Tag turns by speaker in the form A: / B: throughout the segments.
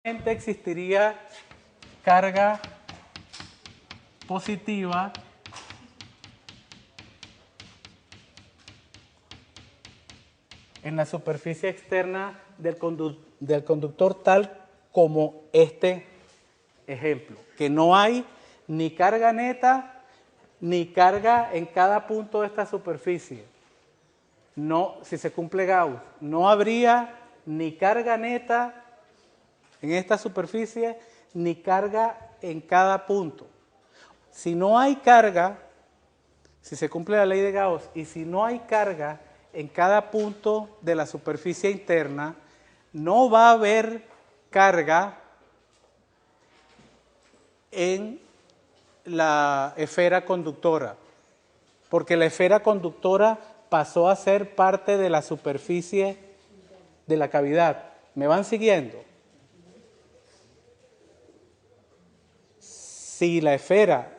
A: existiría carga positiva en la superficie externa del conductor, tal como este ejemplo, que no hay ni carga neta ni carga en cada punto de esta superficie. No, si se cumple Gauss, no habría ni carga neta en esta superficie ni carga en cada punto. Si no hay carga, si se cumple la ley de Gauss, y si no hay carga en cada punto de la superficie interna, no va a haber carga en la esfera conductora, porque la esfera conductora pasó a ser parte de la superficie de la cavidad. ¿Me van siguiendo? Si la esfera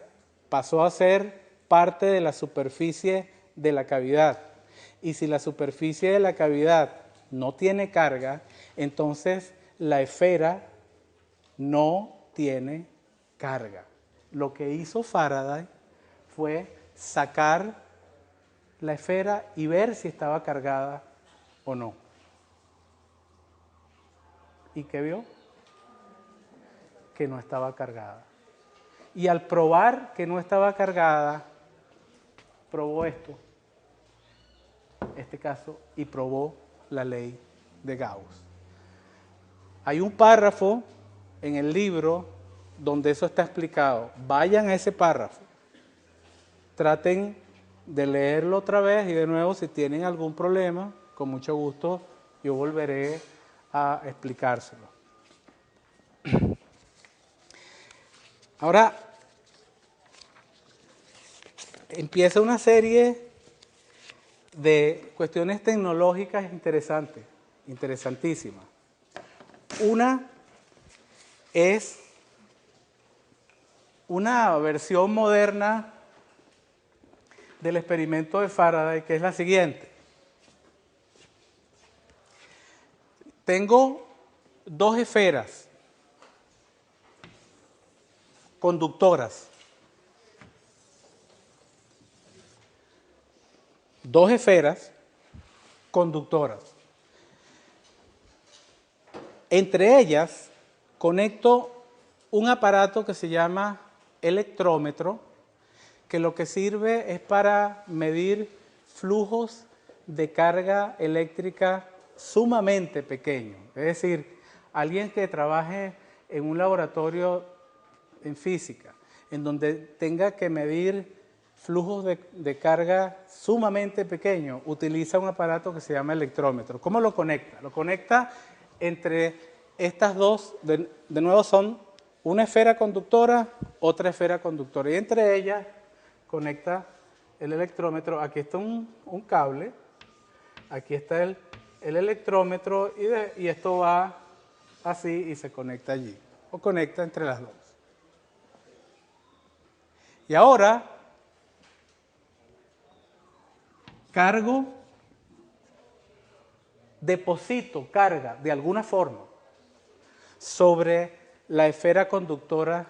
A: pasó a ser parte de la superficie de la cavidad, y si la superficie de la cavidad no tiene carga, entonces la esfera no tiene carga. Lo que hizo Faraday fue sacar la esfera y ver si estaba cargada o no. ¿Y qué vio? Que no estaba cargada. Y al probar que no estaba cargada, probó este caso, y probó la ley de Gauss. Hay un párrafo en el libro donde eso está explicado. Vayan a ese párrafo. Traten de leerlo otra vez y de nuevo, si tienen algún problema, con mucho gusto yo volveré a explicárselo. Ahora empieza una serie de cuestiones tecnológicas interesantes, interesantísimas. Una es una versión moderna del experimento de Faraday, que es la siguiente. Tengo dos esferas conductoras. Dos esferas conductoras. Entre ellas conecto un aparato que se llama electrómetro, que lo que sirve es para medir flujos de carga eléctrica sumamente pequeños. Es decir, alguien que trabaje en un laboratorio en física, en donde tenga que medir flujos de carga sumamente pequeños, utiliza un aparato que se llama electrómetro. ¿Cómo lo conecta? Lo conecta entre estas dos, de nuevo son una esfera conductora, otra esfera conductora, y entre ellas conecta el electrómetro. Aquí está un cable, aquí está el electrómetro, y esto va así y se conecta allí, o conecta entre las dos. Y ahora deposito carga de alguna forma sobre la esfera conductora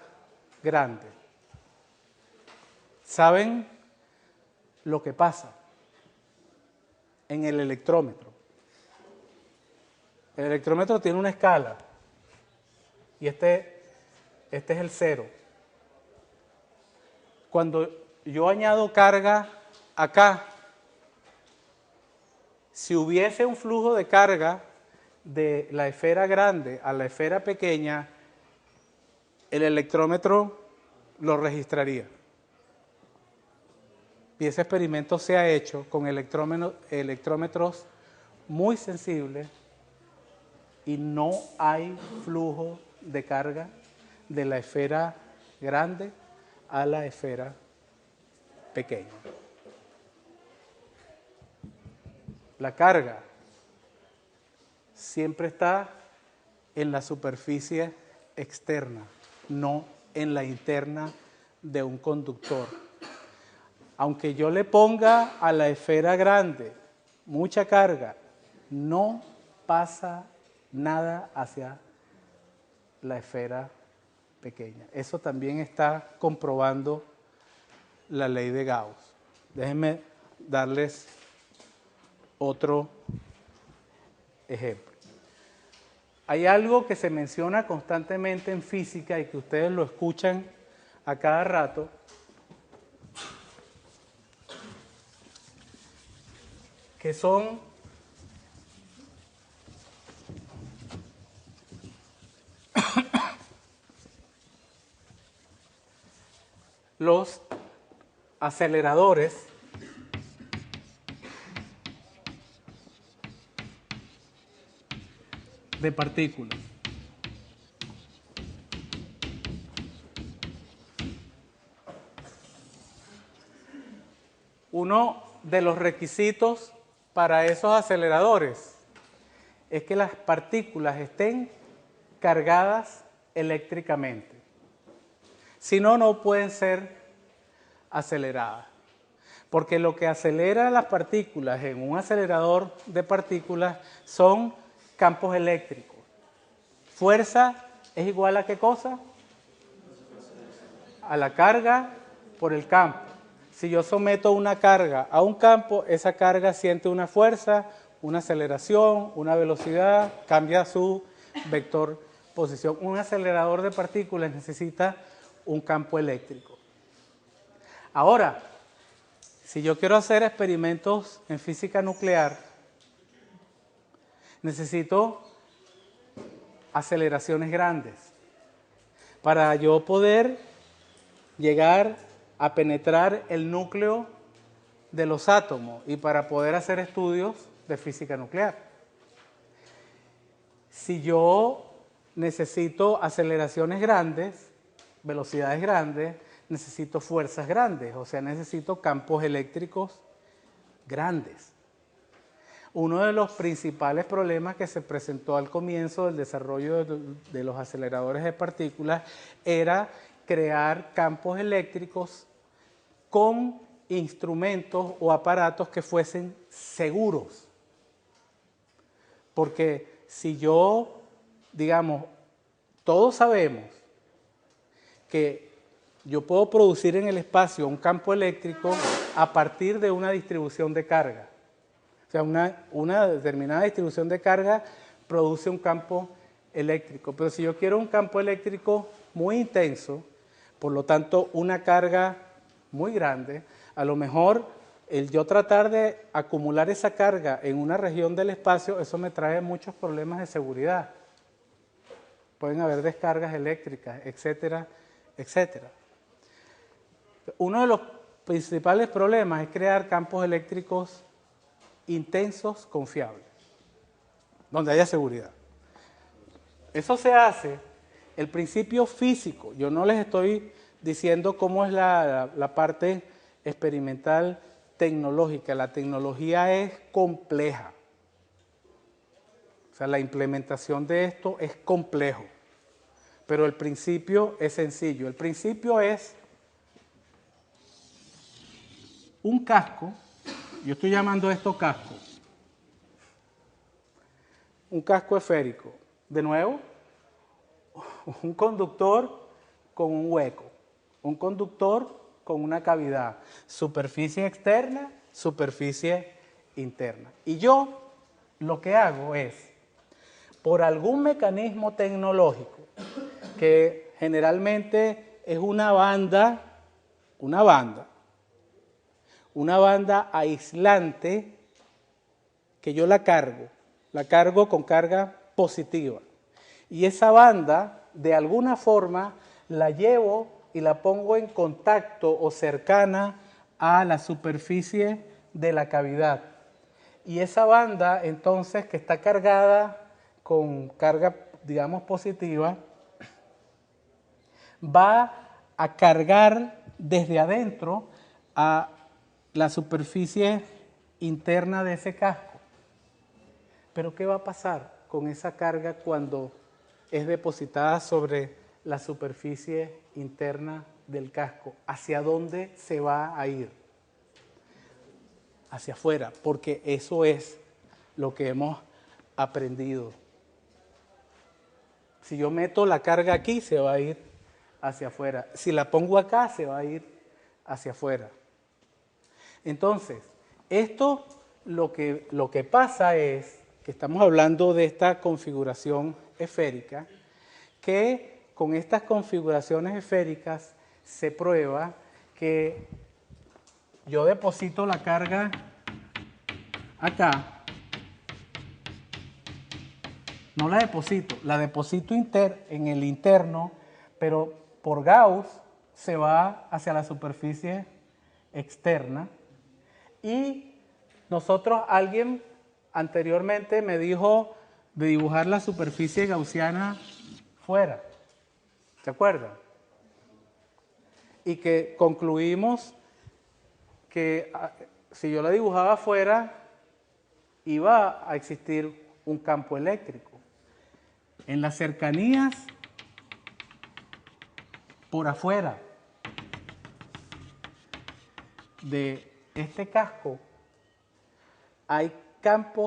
A: grande. ¿Saben lo que pasa en el electrómetro? El electrómetro tiene una escala y este es el 0. Cuando yo añado carga acá, si hubiese un flujo de carga de la esfera grande a la esfera pequeña, el electrómetro lo registraría. Y ese experimento se ha hecho con electrómetros muy sensibles y no hay flujo de carga de la esfera grande a la esfera pequeña. La carga siempre está en la superficie externa, no en la interna de un conductor. Aunque yo le ponga a la esfera grande mucha carga, no pasa nada hacia la esfera pequeña. Eso también está comprobando la ley de Gauss. Déjenme darles otro ejemplo. Hay algo que se menciona constantemente en física y que ustedes lo escuchan a cada rato, que son los aceleradores de partículas. Uno de los requisitos para esos aceleradores es que las partículas estén cargadas eléctricamente. Si no, no pueden ser aceleradas. Porque lo que acelera las partículas en un acelerador de partículas son campos eléctricos. Fuerza es igual a ¿qué cosa? A la carga por el campo. Si yo someto una carga a un campo, esa carga siente una fuerza, una aceleración, una velocidad, cambia su vector posición. Un acelerador de partículas necesita un campo eléctrico. Ahora, si yo quiero hacer experimentos en física nuclear, necesito aceleraciones grandes para yo poder llegar a penetrar el núcleo de los átomos y para poder hacer estudios de física nuclear. Si yo necesito aceleraciones grandes, velocidades grandes, necesito fuerzas grandes, o sea, necesito campos eléctricos grandes. Uno de los principales problemas que se presentó al comienzo del desarrollo de los aceleradores de partículas era crear campos eléctricos con instrumentos o aparatos que fuesen seguros. Porque si yo, digamos, todos sabemos que yo puedo producir en el espacio un campo eléctrico a partir de una distribución de carga. O sea, una determinada distribución de carga produce un campo eléctrico. Pero si yo quiero un campo eléctrico muy intenso, por lo tanto una carga muy grande, a lo mejor el yo tratar de acumular esa carga en una región del espacio, eso me trae muchos problemas de seguridad. Pueden haber descargas eléctricas, etcétera, etcétera. Uno de los principales problemas es crear campos eléctricos intensos, confiables, donde haya seguridad. Eso se hace, el principio físico, yo no les estoy diciendo cómo es la parte experimental tecnológica, la tecnología es compleja. O sea, la implementación de esto es complejo, pero el principio es sencillo. El principio es un casco, yo estoy llamando esto casco, un casco esférico. De nuevo, un conductor con un hueco, un conductor con una cavidad, superficie externa, superficie interna. Y yo lo que hago es, por algún mecanismo tecnológico, que generalmente es una banda aislante, que yo la cargo con carga positiva. Y esa banda, de alguna forma, la llevo y la pongo en contacto o cercana a la superficie de la cavidad. Y esa banda, entonces, que está cargada con carga, digamos, positiva, va a cargar desde adentro a la superficie interna de ese casco. Pero ¿qué va a pasar con esa carga cuando es depositada sobre la superficie interna del casco? ¿Hacia dónde se va a ir? Hacia afuera, porque eso es lo que hemos aprendido. Si yo meto la carga aquí, se va a ir hacia afuera. Si la pongo acá, se va a ir hacia afuera. Entonces, esto lo que pasa es que estamos hablando de esta configuración esférica, que con estas configuraciones esféricas se prueba que yo deposito la carga acá, no la deposito en el interno, pero por Gauss se va hacia la superficie externa. Y alguien anteriormente me dijo de dibujar la superficie gaussiana fuera. ¿Se acuerdan? Y que concluimos que si yo la dibujaba afuera, iba a existir un campo eléctrico. En las cercanías, por afuera de este casco,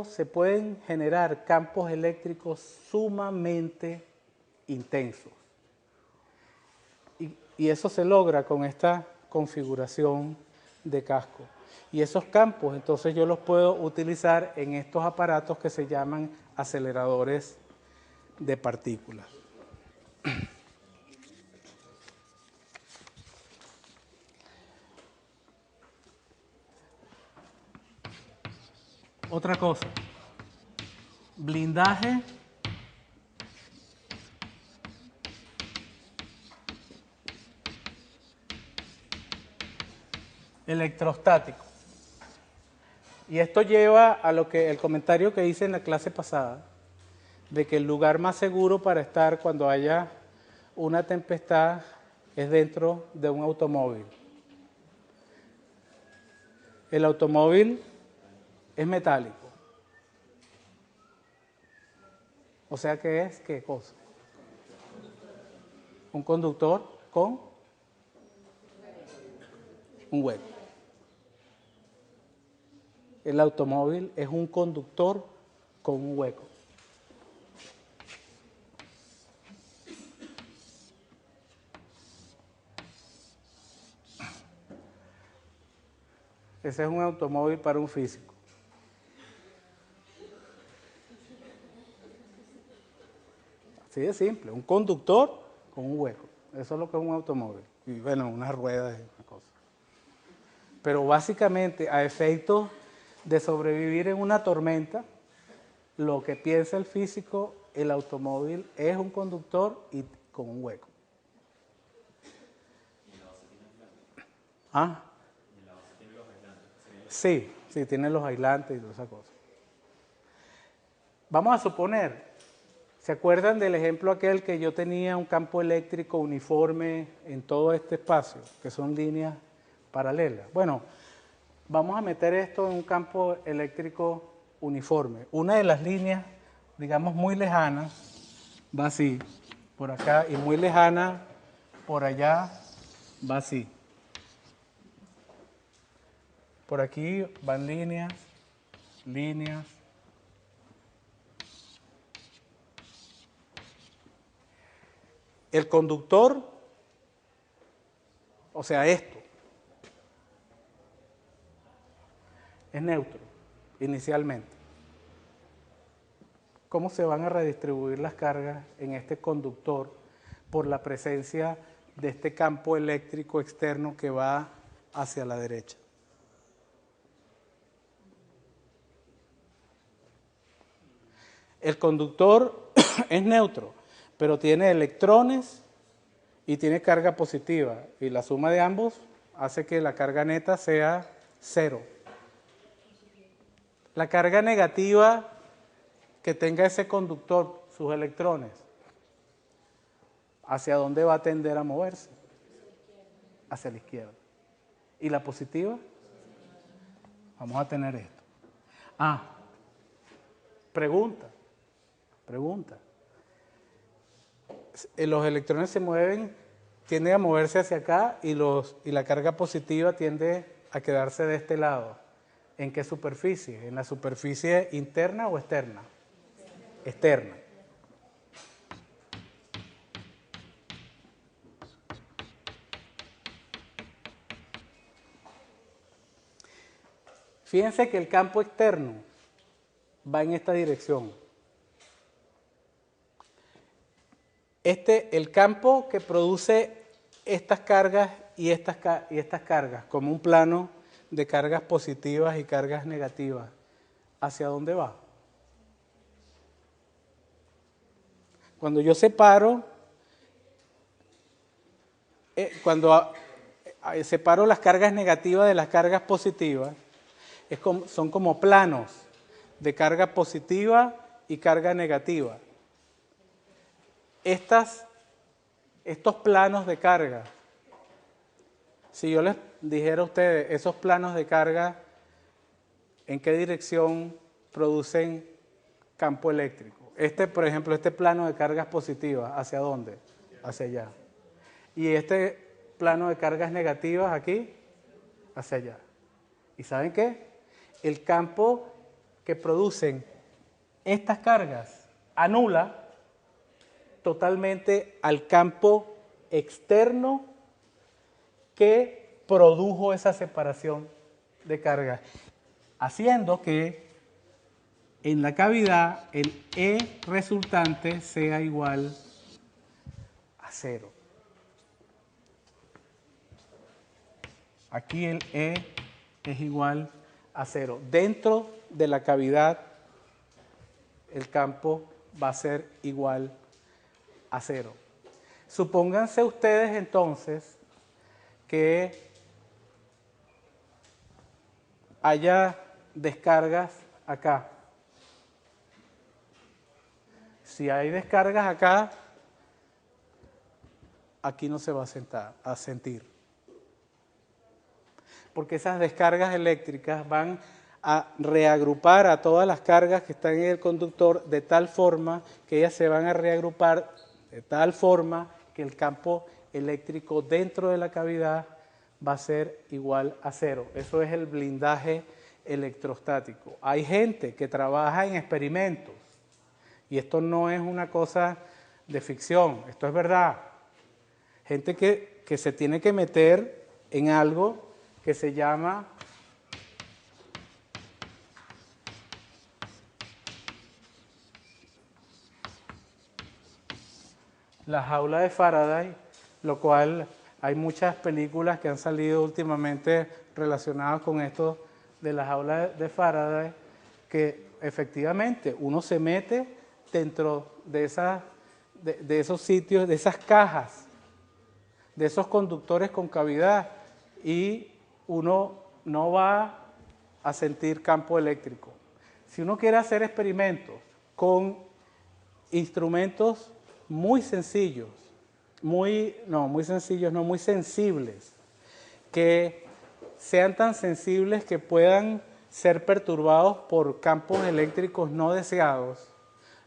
A: se pueden generar campos eléctricos sumamente intensos. Y eso se logra con esta configuración de casco. Y esos campos, entonces yo los puedo utilizar en estos aparatos que se llaman aceleradores de partículas. Otra cosa, blindaje electrostático. Y esto lleva a el comentario que hice en la clase pasada, de que el lugar más seguro para estar cuando haya una tempestad es dentro de un automóvil. El automóvil es metálico. O sea que es, ¿qué cosa? Un conductor con un hueco. El automóvil es un conductor con un hueco. Ese es un automóvil para un físico. Así de simple, un conductor con un hueco. Eso es lo que es un automóvil. Y bueno, unas ruedas y una cosa. Pero básicamente, a efectos de sobrevivir en una tormenta, lo que piensa el físico, el automóvil es un conductor y con un hueco. ¿Ah? Sí, tiene los aislantes y todas esas cosas. Vamos a suponer, ¿se acuerdan del ejemplo aquel que yo tenía un campo eléctrico uniforme en todo este espacio, que son líneas paralelas? Bueno, vamos a meter esto en un campo eléctrico uniforme. Una de las líneas, digamos, muy lejanas, va así, por acá, y muy lejana, por allá, va así. Por aquí van líneas. El conductor, o sea, esto, es neutro, inicialmente. ¿Cómo se van a redistribuir las cargas en este conductor por la presencia de este campo eléctrico externo que va hacia la derecha? El conductor es neutro, pero tiene electrones y tiene carga positiva. Y la suma de ambos hace que la carga neta sea 0. La carga negativa que tenga ese conductor, sus electrones, ¿hacia dónde va a tender a moverse? Hacia la izquierda. ¿Y la positiva? Vamos a tener esto. Pregunta. Los electrones se mueven, tienden a moverse hacia acá y la carga positiva tiende a quedarse de este lado. ¿En qué superficie? ¿En la superficie interna o externa? Externa. Fíjense que el campo externo va en esta dirección. El campo que produce estas cargas y estas cargas, como un plano de cargas positivas y cargas negativas, ¿hacia dónde va? Cuando yo separo, separo las cargas negativas de las cargas positivas, son como planos de carga positiva y carga negativa. Estos planos de carga, si yo les dijera a ustedes, esos planos de carga, ¿en qué dirección producen campo eléctrico? Por ejemplo, este plano de cargas positivas, ¿hacia dónde? Hacia allá. Y este plano de cargas negativas aquí, hacia allá. ¿Y saben qué? El campo que producen estas cargas anula totalmente al campo externo que produjo esa separación de cargas, haciendo que en la cavidad el E resultante sea igual a 0. Aquí el E es igual a 0. Dentro de la cavidad el campo va a ser igual a 0. Supónganse ustedes entonces que haya descargas acá. Si hay descargas acá, aquí no se va a sentir. Porque esas descargas eléctricas van a reagrupar a todas las cargas que están en el conductor de tal forma que ellas se van a reagrupar de tal forma que el campo eléctrico dentro de la cavidad va a ser igual a 0. Eso es el blindaje electrostático. Hay gente que trabaja en experimentos y esto no es una cosa de ficción, esto es verdad. Gente que se tiene que meter en algo que se llama la jaula de Faraday, lo cual hay muchas películas que han salido últimamente relacionadas con esto de la jaula de Faraday, que efectivamente uno se mete dentro de esos sitios, de esas cajas, de esos conductores con cavidad, y uno no va a sentir campo eléctrico. Si uno quiere hacer experimentos con instrumentos muy sencillos, muy sensibles, que sean tan sensibles que puedan ser perturbados por campos eléctricos no deseados,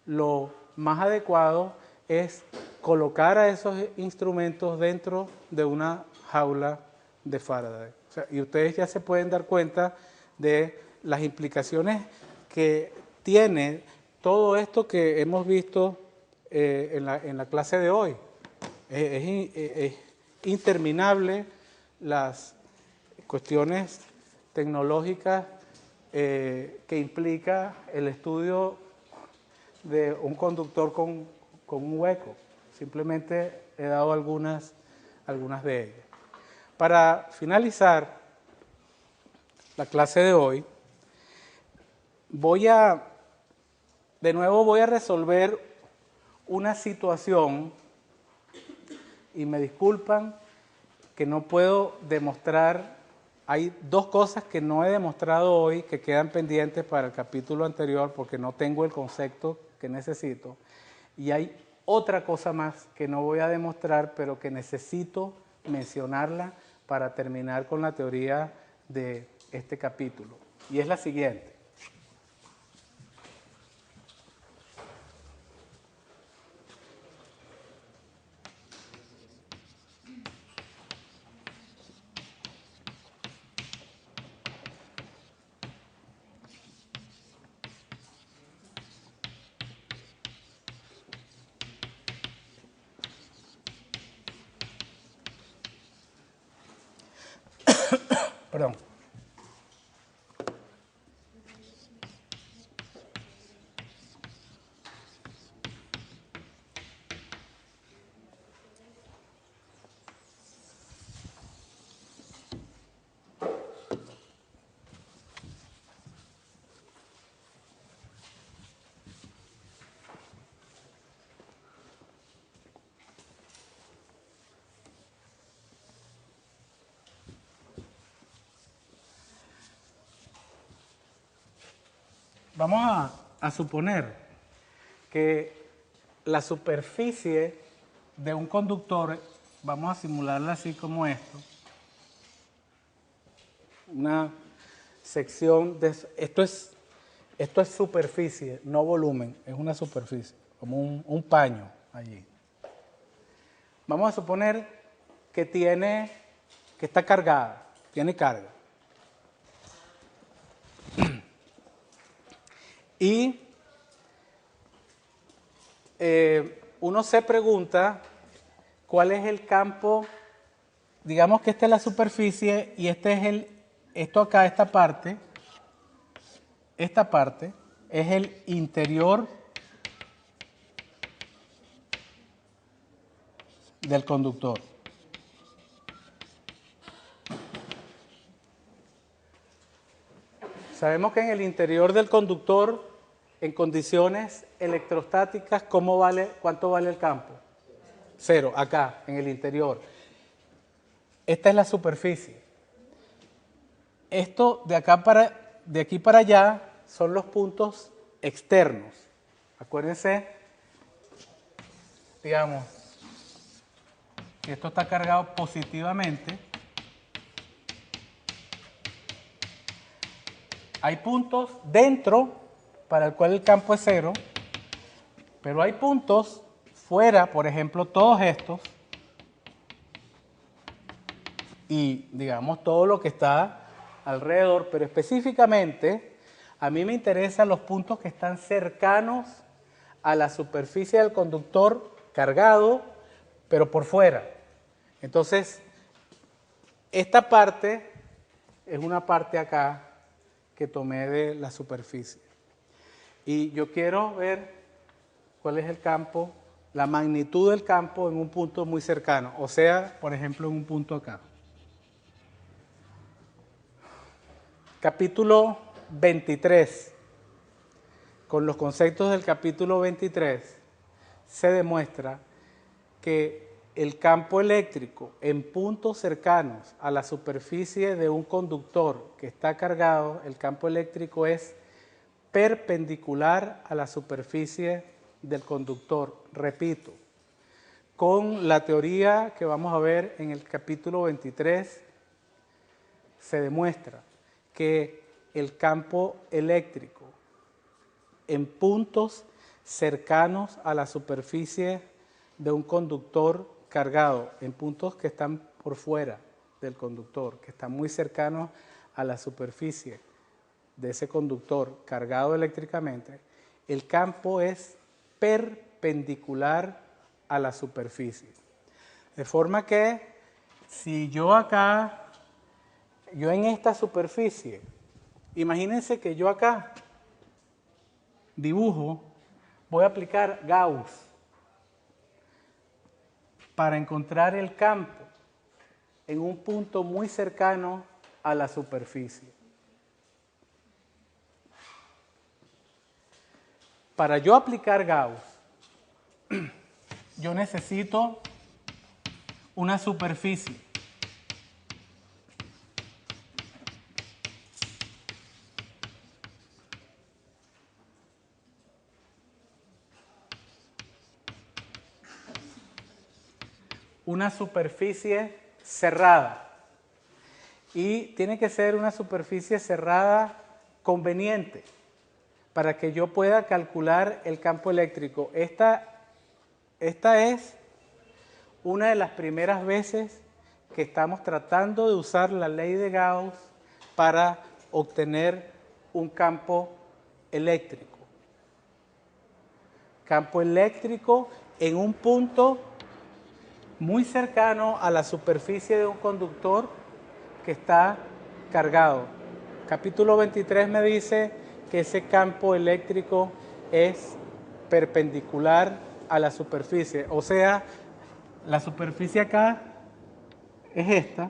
A: lo más adecuado es colocar a esos instrumentos dentro de una jaula de Faraday. O sea, y ustedes ya se pueden dar cuenta de las implicaciones que tiene todo esto que hemos visto en la clase de hoy. Es interminable las cuestiones tecnológicas que implica el estudio de un conductor con un hueco. Simplemente he dado algunas de ellas. Para finalizar la clase de hoy, de nuevo voy a resolver una situación, y me disculpan que no puedo demostrar, hay dos cosas que no he demostrado hoy que quedan pendientes para el capítulo anterior porque no tengo el concepto que necesito, y hay otra cosa más que no voy a demostrar pero que necesito mencionarla para terminar con la teoría de este capítulo, y es la siguiente. Perdón. Vamos a suponer que la superficie de un conductor, vamos a simularla así como esto, una sección de... Esto es superficie, no volumen, es una superficie, como un paño allí. Vamos a suponer que está cargada, tiene carga. Y uno se pregunta cuál es el campo, digamos que esta es la superficie y esto acá, esta parte es el interior del conductor. Sabemos que en el interior del conductor, en condiciones electrostáticas, ¿cuánto vale el campo? 0, acá, en el interior. Esta es la superficie. Esto de aquí para allá son los puntos externos. Acuérdense, digamos, que esto está cargado positivamente. Hay puntos dentro para el cual el campo es 0, pero hay puntos fuera, por ejemplo, todos estos, y digamos todo lo que está alrededor, pero específicamente a mí me interesan los puntos que están cercanos a la superficie del conductor cargado, pero por fuera. Entonces, esta parte es una parte acá que tomé de la superficie. Y yo quiero ver cuál es el campo, la magnitud del campo en un punto muy cercano, o sea, por ejemplo, en un punto acá. Capítulo 23. Con los conceptos del capítulo 23 se demuestra que el campo eléctrico en puntos cercanos a la superficie de un conductor que está cargado, el campo eléctrico es perpendicular a la superficie del conductor. Repito, con la teoría que vamos a ver en el capítulo 23 se demuestra que el campo eléctrico en puntos cercanos a la superficie de un conductor cargado, en puntos que están por fuera del conductor, que están muy cercanos a la superficie de ese conductor cargado eléctricamente, el campo es perpendicular a la superficie. De forma que si yo en esta superficie, imagínense que yo acá dibujo, voy a aplicar Gauss para encontrar el campo en un punto muy cercano a la superficie. Para yo aplicar Gauss, yo necesito una superficie. Una superficie cerrada. Y tiene que ser una superficie cerrada conveniente para que yo pueda calcular el campo eléctrico. Esta es una de las primeras veces que estamos tratando de usar la ley de Gauss para obtener un campo eléctrico. Campo eléctrico en un punto muy cercano a la superficie de un conductor que está cargado. Capítulo 23 me dice que ese campo eléctrico es perpendicular a la superficie. O sea, la superficie acá es esta.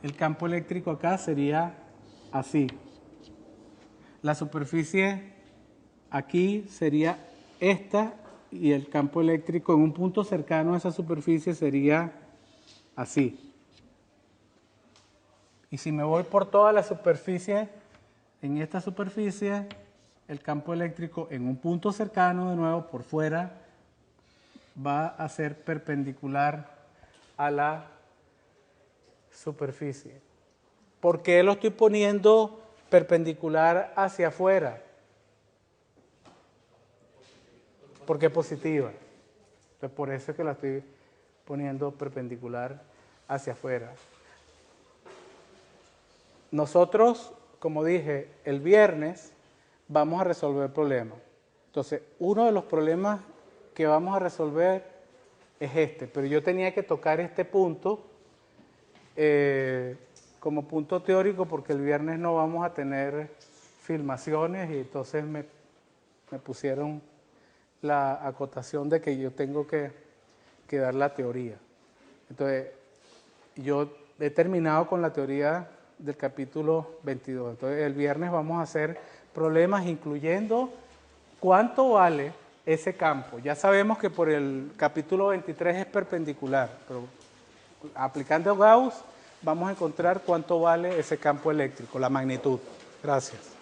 A: El campo eléctrico acá sería así. La superficie aquí sería esta y el campo eléctrico en un punto cercano a esa superficie sería así. Y si me voy por toda la superficie en esta superficie, el campo eléctrico en un punto cercano, de nuevo, por fuera, va a ser perpendicular a la superficie. ¿Por qué lo estoy poniendo perpendicular hacia afuera? Porque es positiva. Entonces, por eso es que la estoy poniendo perpendicular hacia afuera. Nosotros, como dije, el viernes vamos a resolver el problema. Entonces, uno de los problemas que vamos a resolver es este, pero yo tenía que tocar este punto como punto teórico porque el viernes no vamos a tener filmaciones y entonces me pusieron la acotación de que yo tengo que dar la teoría. Entonces, yo he terminado con la teoría del capítulo 22. Entonces, el viernes vamos a hacer problemas incluyendo cuánto vale ese campo. Ya sabemos que por el capítulo 23 es perpendicular, pero aplicando Gauss vamos a encontrar cuánto vale ese campo eléctrico, la magnitud. Gracias.